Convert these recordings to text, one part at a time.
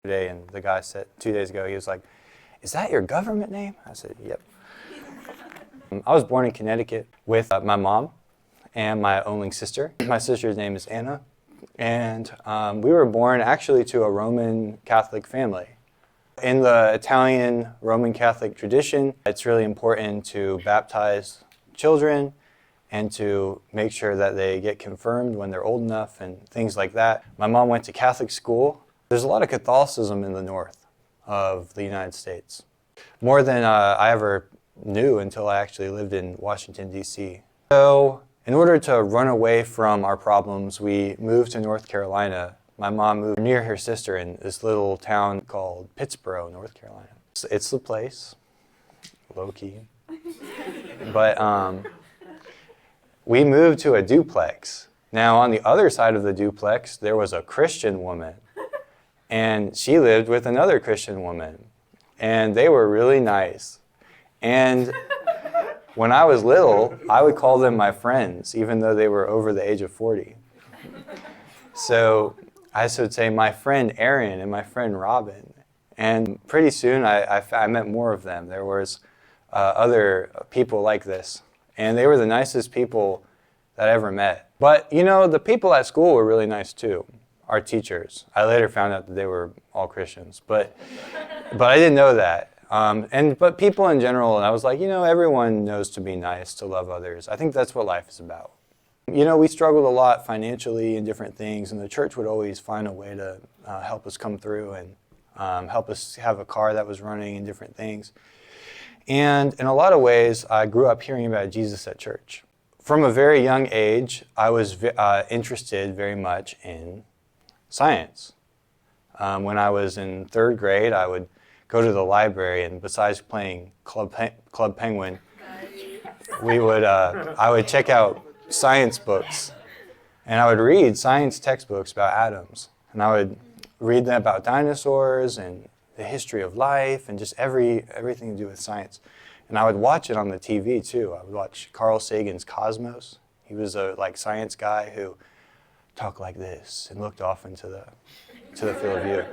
today, and the guy said 2 days ago, he was like, "Is that your government name?" I said, "Yep." I was born in Connecticut with my mom and my only sister. My sister's name is Anna, and we were born actually to a Roman Catholic family. In the Italian Roman Catholic tradition, it's really important to baptize children and to make sure that they get confirmed when they're old enough and things like that. My mom went to Catholic school. There's a lot of Catholicism in the north of the United States, more than I ever knew until I actually lived in Washington, D.C. So in order to run away from our problems, we moved to North Carolina. My mom moved near her sister in this little town called Pittsboro, North Carolina. It's the place, low-key. But we moved to a duplex. Now, on the other side of the duplex, there was a Christian woman, and she lived with another Christian woman, and they were really nice. And when I was little, I would call them my friends, even though they were over the age of 40. So I would say my friend Aaron and my friend Robin. And pretty soon I met more of them. There was other people like this. And they were the nicest people that I ever met. But, you know, the people at school were really nice too. Our teachers. I later found out that they were all Christians. But I didn't know that. But people in general, and I was like, you know, everyone knows to be nice, to love others. I think that's what life is about. You know, we struggled a lot financially in different things, and the church would always find a way to help us come through and help us have a car that was running and different things. And in a lot of ways, I grew up hearing about Jesus at church. From a very young age, I was interested very much in science. When I was in third grade, I would go to the library, and besides playing Club Penguin, I would check out science books, and I would read science textbooks about atoms, and I would read them about dinosaurs and the history of life and just everything to do with science. And I would watch it on the TV too. I would watch Carl Sagan's Cosmos. He was a science guy who talked like this and looked off into the field of view.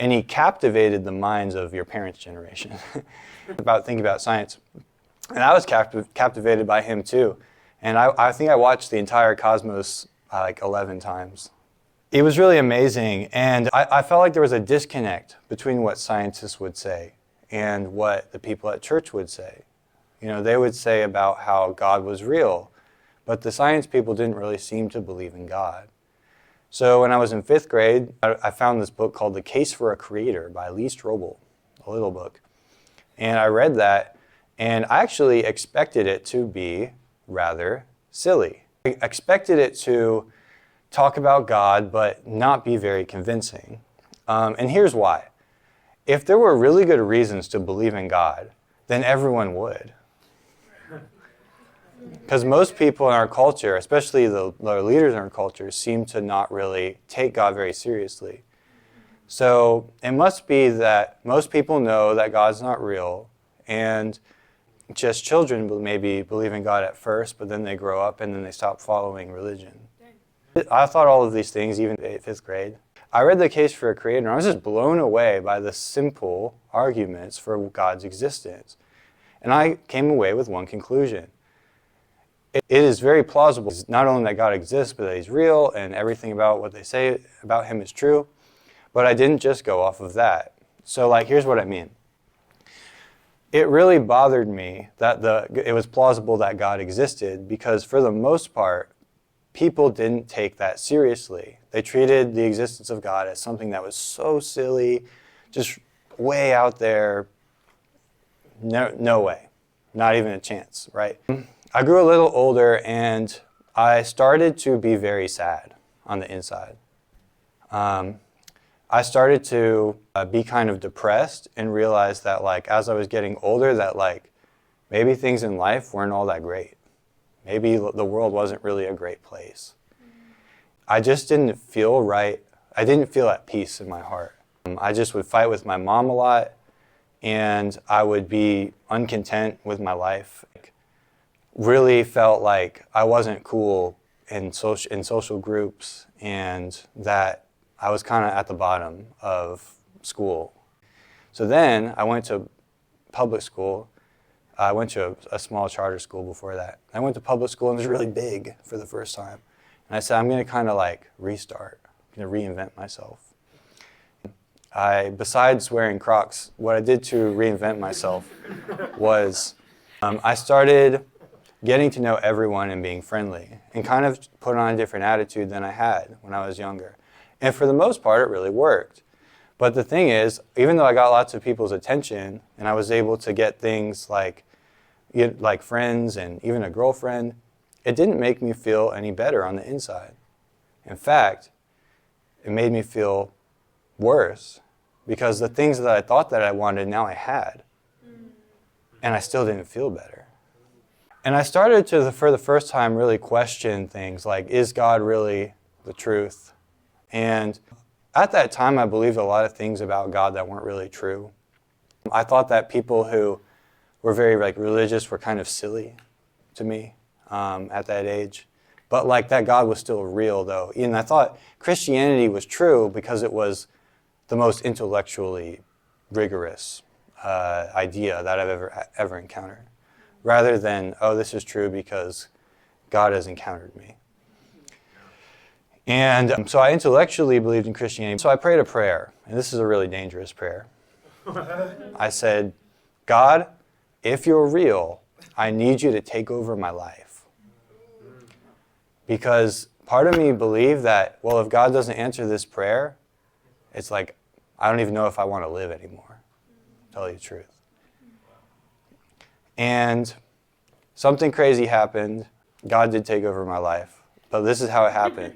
And he captivated the minds of your parents' generation about thinking about science. And I was captivated by him too. And I think I watched the entire Cosmos like 11 times. It was really amazing, and I felt like there was a disconnect between what scientists would say and what the people at church would say. You know, they would say about how God was real, but the science people didn't really seem to believe in God. So when I was in 5th grade, I found this book called The Case for a Creator by Lee Strobel, a little book. And I read that, and I actually expected it to be rather silly. I expected it to talk about God, but not be very convincing. And here's why. If there were really good reasons to believe in God, then everyone would. Because most people in our culture, especially the leaders in our culture, seem to not really take God very seriously. So it must be that most people know that God's not real, and just children maybe believe in God at first, but then they grow up and then they stop following religion. I thought all of these things, even in 5th grade. I read The Case for a Creator, and I was just blown away by the simple arguments for God's existence. And I came away with one conclusion. It is very plausible, not only that God exists, but that He's real, and everything about what they say about Him is true. But I didn't just go off of that. So, here's what I mean. It really bothered me that it was plausible that God existed, because for the most part, people didn't take that seriously. They treated the existence of God as something that was so silly, just way out there. No way. Not even a chance, right? I grew a little older, and I started to be very sad on the inside. I started to be kind of depressed and realized that, as I was getting older, that, maybe things in life weren't all that great. Maybe the world wasn't really a great place. I just didn't feel right. I didn't feel at peace in my heart. I just would fight with my mom a lot, and I would be uncontent with my life. Really felt like I wasn't cool in social groups, and that I was kind of at the bottom of school. So then I went to public school. I went to a small charter school before that. I went to public school and it was really big for the first time. And I said, I'm going to kind of like restart. I'm going to reinvent myself. Besides wearing Crocs, what I did to reinvent myself was I started getting to know everyone and being friendly and kind of put on a different attitude than I had when I was younger. And for the most part, it really worked. But the thing is, even though I got lots of people's attention and I was able to get things like friends and even a girlfriend, it didn't make me feel any better on the inside. In fact, it made me feel worse because the things that I thought that I wanted, now I had. And I still didn't feel better. And I started to, for the first time, really question things like, is God really the truth? And at that time, I believed a lot of things about God that weren't really true. I thought that people who were very religious were kind of silly to me at that age. But that God was still real, though. And I thought Christianity was true because it was the most intellectually rigorous idea that I've ever encountered, rather than, oh, this is true because God has encountered me. And so I intellectually believed in Christianity. So I prayed a prayer, and this is a really dangerous prayer. I said, God, if you're real, I need you to take over my life. Because part of me believed that, well, if God doesn't answer this prayer, it's like, I don't even know if I want to live anymore, to tell you the truth. And something crazy happened. God did take over my life, but this is how it happened.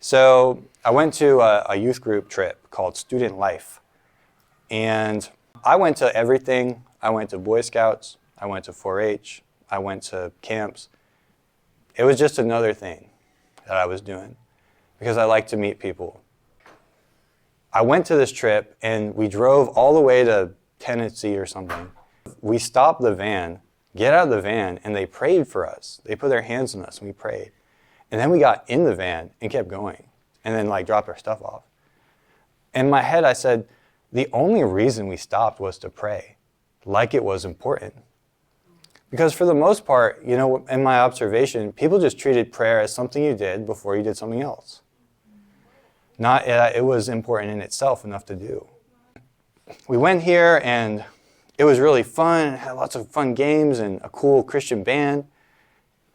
So I went to a youth group trip called Student Life. And I went to everything. I went to Boy Scouts. I went to 4-H. I went to camps. It was just another thing that I was doing because I like to meet people. I went to this trip and we drove all the way to Tennessee or something. We stopped the van, get out of the van, and they prayed for us. They put their hands on us and we prayed. And then we got in the van and kept going and then dropped our stuff off. In my head, I said, the only reason we stopped was to pray, like it was important. Because for the most part, in my observation, people just treated prayer as something you did before you did something else. Not it was important in itself enough to do. We went here and it was really fun, had lots of fun games and a cool Christian band.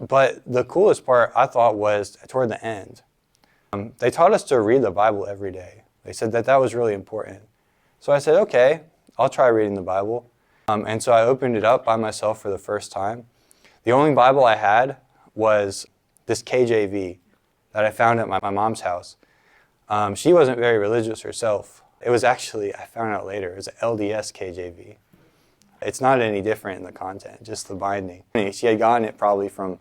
But the coolest part, I thought, was toward the end. They taught us to read the Bible every day. They said that was really important. So I said, okay, I'll try reading the Bible. And so I opened it up by myself for the first time. The only Bible I had was this KJV that I found at my mom's house. She wasn't very religious herself. It was actually, I found out later, it was an LDS KJV. It's not any different in the content, just the binding. She had gotten it probably from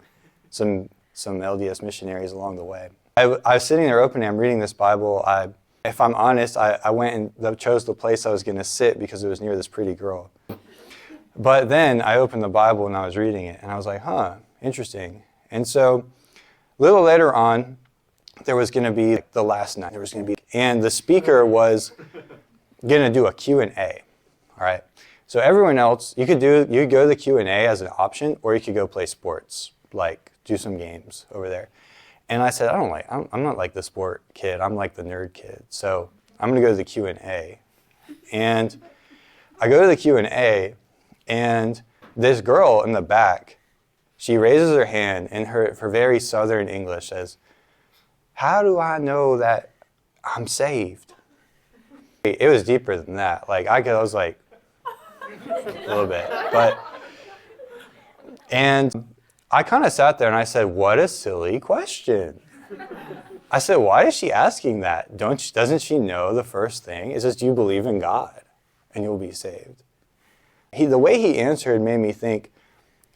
some LDS missionaries along the way. I was sitting there opening, I'm reading this Bible. If I'm honest, I went and chose the place I was going to sit because it was near this pretty girl. But then I opened the Bible and I was reading it, and I was like, interesting. And so a little later on, there was going to be the last night. And the speaker was going to do a Q&A, all right? So everyone else, you could go to the Q&A as an option, or you could go play sports, do some games over there. And I said, I'm not like the sport kid, I'm like the nerd kid. So I'm going to go to the Q&A. And I go to the Q&A, and this girl in the back, she raises her hand in her very southern English, says, how do I know that I'm saved? It was deeper than that. I was like, a little bit. And I kind of sat there and I said, what a silly question. I said, why is she asking that? Doesn't she know the first thing? It says, do you believe in God and you'll be saved? The way he answered made me think,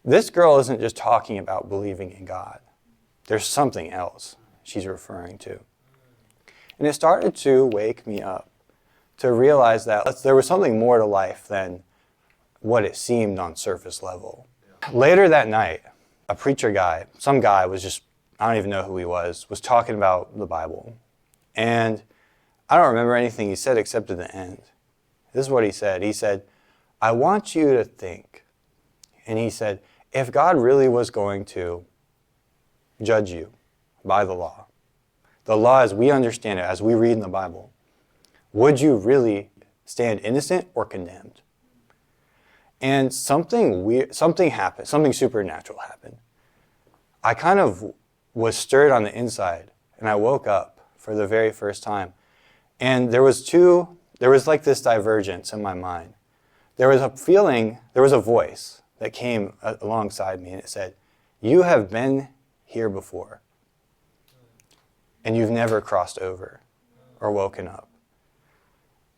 this girl isn't just talking about believing in God. There's something else she's referring to. And it started to wake me up to realize that there was something more to life than what it seemed on surface level. Later that night, a preacher guy, some guy was just, I don't even know who he was talking about the Bible. And I don't remember anything he said except at the end. This is what he said. He said, I want you to think. And he said, if God really was going to judge you by the law as we understand it, as we read in the Bible, would you really stand innocent or condemned? And something happened, something supernatural happened. I kind of was stirred on the inside, and I woke up for the very first time. And there was like this divergence in my mind. There was a feeling, there was a voice that came alongside me, and it said, you have been here before, and you've never crossed over or woken up.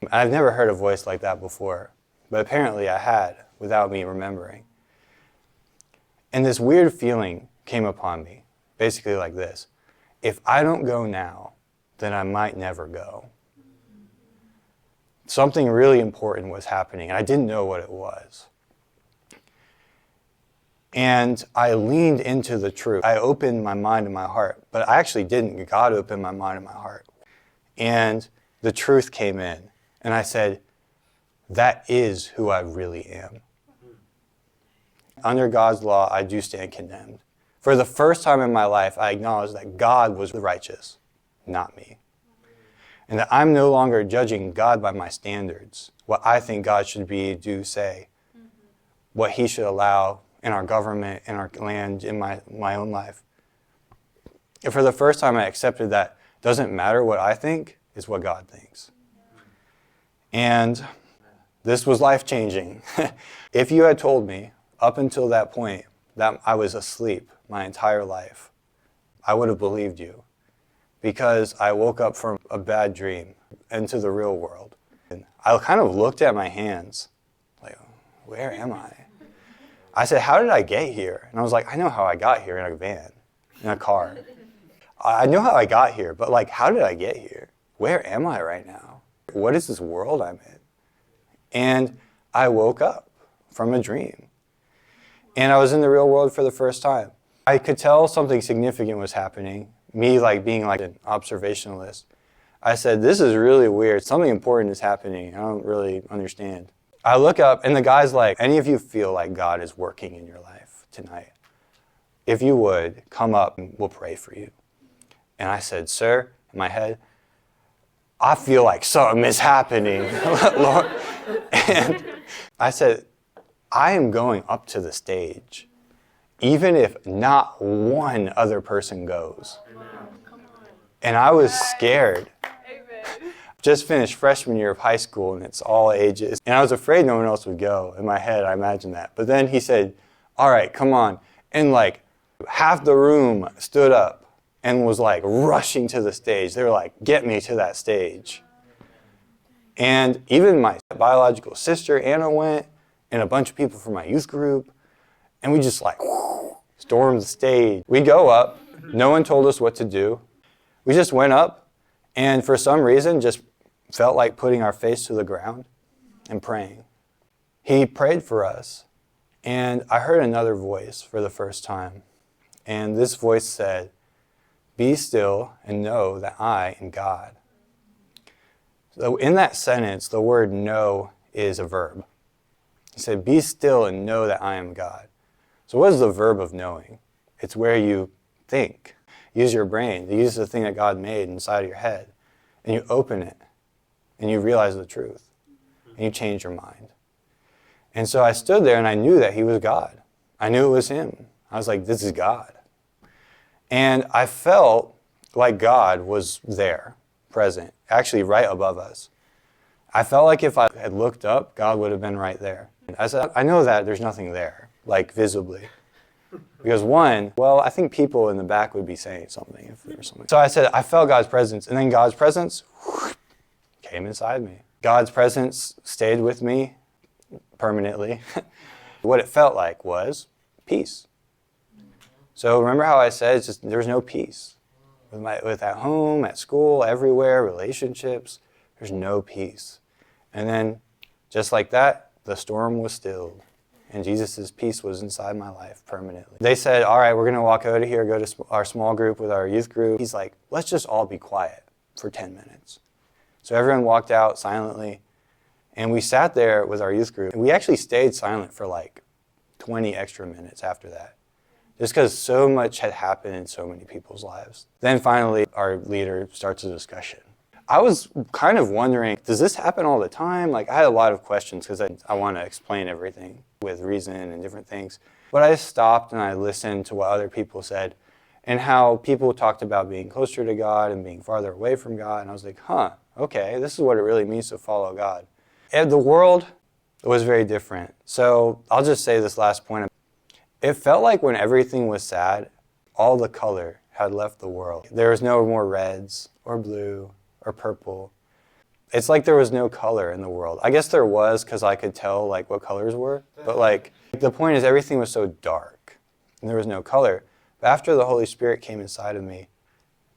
I've never heard a voice like that before, but apparently I had, without me remembering. And this weird feeling came upon me, basically like this. If I don't go now, then I might never go. Something really important was happening, and I didn't know what it was. And I leaned into the truth. I opened my mind and my heart, but I actually didn't. God opened my mind and my heart. And the truth came in, and I said, that is who I really am. Under God's law, I do stand condemned. For the first time in my life, I acknowledged that God was the righteous, not me. And that I'm no longer judging God by my standards, what I think God should be, do, say, what he should allow in our government, in our land, in my own life. And for the first time, I accepted that doesn't matter what I think, it's what God thinks. And this was life-changing. If you had told me up until that point that I was asleep my entire life, I would have believed you, because I woke up from a bad dream into the real world. And I kind of looked at my hands, like, where am I? I said, how did I get here? And I was like, I know how I got here in a van, in a car. I know how I got here, but like, how did I get here? Where am I right now? What is this world I'm in? And I woke up from a dream. And I was in the real world for the first time. I could tell something significant was happening, me like being like an observationalist. I said, this is really weird. Something important is happening. I don't really understand. I look up, and the guy's like, any of you feel like God is working in your life tonight? If you would, come up and we'll pray for you. And I said, sir, in my head, I feel like something is happening, Lord. And I said, I am going up to the stage, even if not one other person goes. And I was scared. Just finished freshman year of high school, and it's all ages. And I was afraid no one else would go. In my head, I imagined that. But then he said, all right, come on. And like half the room stood up and was like rushing to the stage. They were like, get me to that stage. And even my biological sister, Anna, went, and a bunch of people from my youth group. And we just like stormed the stage. We go up. No one told us what to do. We just went up, and for some reason just felt like putting our face to the ground and praying. He prayed for us, and I heard another voice for the first time. And this voice said, be still and know that I am God. So in that sentence, the word know is a verb. He said, be still and know that I am God. So what is the verb of knowing? It's where you think. Use your brain. You use the thing that God made inside of your head. And you open it. And you realize the truth. And you change your mind. And so I stood there and I knew that he was God. I knew it was him. I was like, this is God. And I felt like God was there, present, actually right above us. I felt like if I had looked up, God would have been right there. I said, I know that there's nothing there, like visibly. Because one, well, I think people in the back would be saying something if there was something. So I said, I felt God's presence, and then God's presence came inside me. God's presence stayed with me permanently. What it felt like was peace. So remember how I said it's just there's no peace. With at home, at school, everywhere, relationships, there's no peace. And then, just like that, the storm was stilled. And Jesus' peace was inside my life permanently. They said, all right, we're going to walk out of here, go to our small group with our youth group. He's like, let's just all be quiet for 10 minutes. So everyone walked out silently, and we sat there with our youth group. And we actually stayed silent for like 20 extra minutes after that, just because so much had happened in so many people's lives. Then finally, our leader starts a discussion. I was kind of wondering, does this happen all the time? Like, I had a lot of questions because I want to explain everything with reason and different things. But I stopped and I listened to what other people said and how people talked about being closer to God and being farther away from God. And I was like, okay, this is what it really means to follow God. And the world was very different. So I'll just say this last point. It felt like when everything was sad, all the color had left the world. There was no more reds or blue or purple. It's like there was no color in the world. I guess there was because I could tell like what colors were. But like the point is everything was so dark and there was no color. But after the Holy Spirit came inside of me,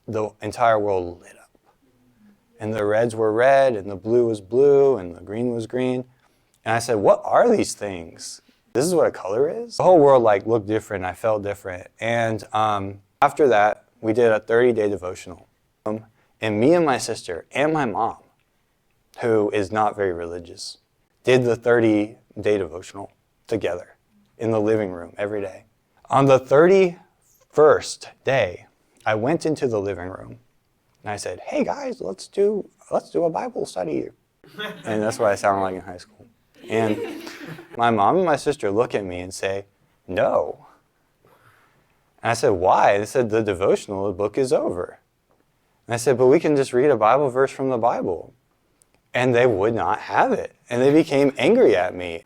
the entire world lit up. And the reds were red and the blue was blue and the green was green. And I said, what are these things? This is what a color is? The whole world like looked different. I felt different. And after that, we did a 30-day devotional. And me and my sister and my mom, who is not very religious, did the 30-day devotional together in the living room every day. On the 31st day, I went into the living room and I said, hey guys, let's do a Bible study. And that's what I sounded like in high school. And my mom and my sister look at me and say, no. And I said, why? They said, the devotional, the book is over. And I said, but we can just read a Bible verse from the Bible. And they would not have it. And they became angry at me.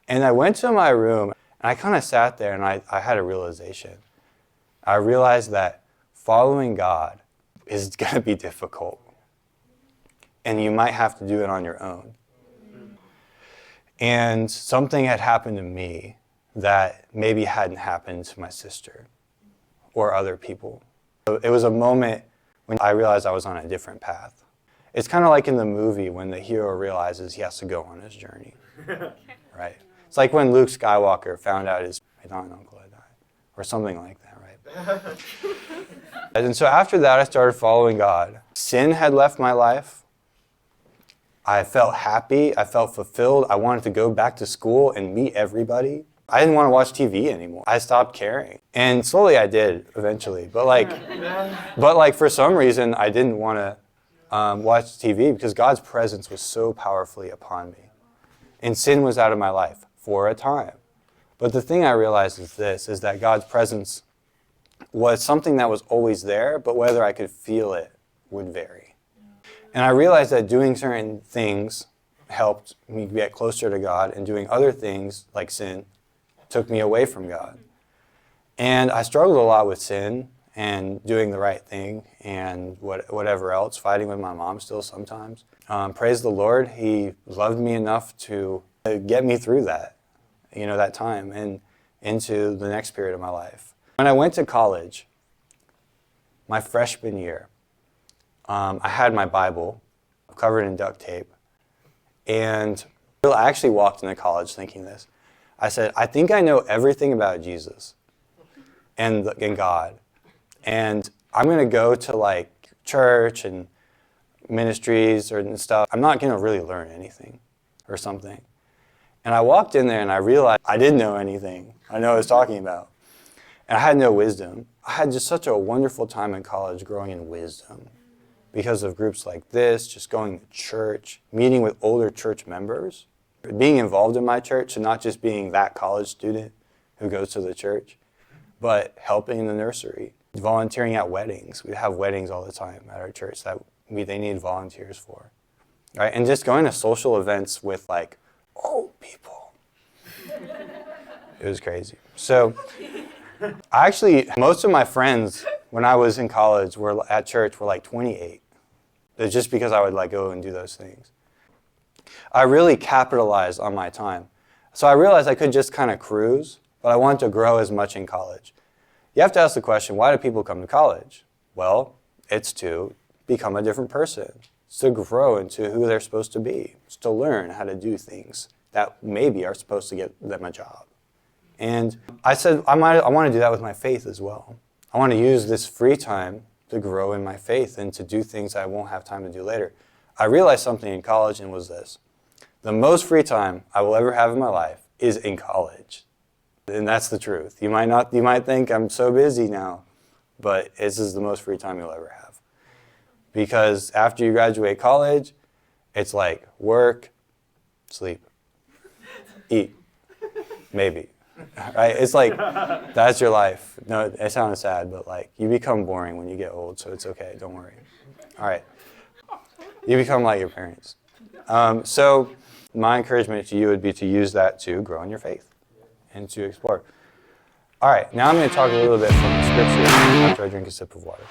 And I went to my room, and I kind of sat there, and I had a realization. I realized that following God is going to be difficult. And you might have to do it on your own. And something had happened to me that maybe hadn't happened to my sister or other people. So it was a moment when I realized I was on a different path. It's kind of like in the movie when the hero realizes he has to go on his journey, right? It's like when Luke Skywalker found out his aunt and uncle had died, or something like that, right? And so after that, I started following God. Sin had left my life. I felt happy. I felt fulfilled. I wanted to go back to school and meet everybody. I didn't want to watch TV anymore. I stopped caring. And slowly I did eventually. But for some reason, I didn't want to watch TV because God's presence was so powerfully upon me. And sin was out of my life for a time. But the thing I realized is that God's presence was something that was always there, but whether I could feel it would vary. And I realized that doing certain things helped me get closer to God, and doing other things, like sin, took me away from God. And I struggled a lot with sin and doing the right thing and whatever else, fighting with my mom still sometimes. Praise the Lord, He loved me enough to get me through that, that time and into the next period of my life. When I went to college, my freshman year, I had my Bible covered in duct tape. And I actually walked into college thinking this. I said, I think I know everything about Jesus and God. And I'm going to go to church and ministries and stuff. I'm not going to really learn anything or something. And I walked in there and I realized I didn't know anything. I know what I was talking about. And I had no wisdom. I had just such a wonderful time in college growing in wisdom because of groups like this, just going to church, meeting with older church members, being involved in my church, and not just being that college student who goes to the church, but helping in the nursery, volunteering at weddings. We have weddings all the time at our church that they need volunteers for, right? And just going to social events with old people. It was crazy. So actually, most of my friends when I was in college at church were 28. It's just because I would go and do those things. I really capitalized on my time. So I realized I could just kind of cruise, but I wanted to grow as much in college. You have to ask the question, why do people come to college? Well, it's to become a different person. It's to grow into who they're supposed to be. It's to learn how to do things that maybe are supposed to get them a job. And I said, I want to do that with my faith as well. I want to use this free time to grow in my faith and to do things I won't have time to do later. I realized something in college, and was this. The most free time I will ever have in my life is in college. And that's the truth. You might think I'm so busy now, but this is the most free time you'll ever have. Because after you graduate college, it's like work, sleep, eat, maybe. Right? It's like, that's your life. No, it sounds sad, but like, you become boring when you get old, so it's okay, don't worry. All right. You become like your parents. So my encouragement to you would be to use that to grow in your faith and to explore. All right, now I'm going to talk a little bit from the scripture after I drink a sip of water.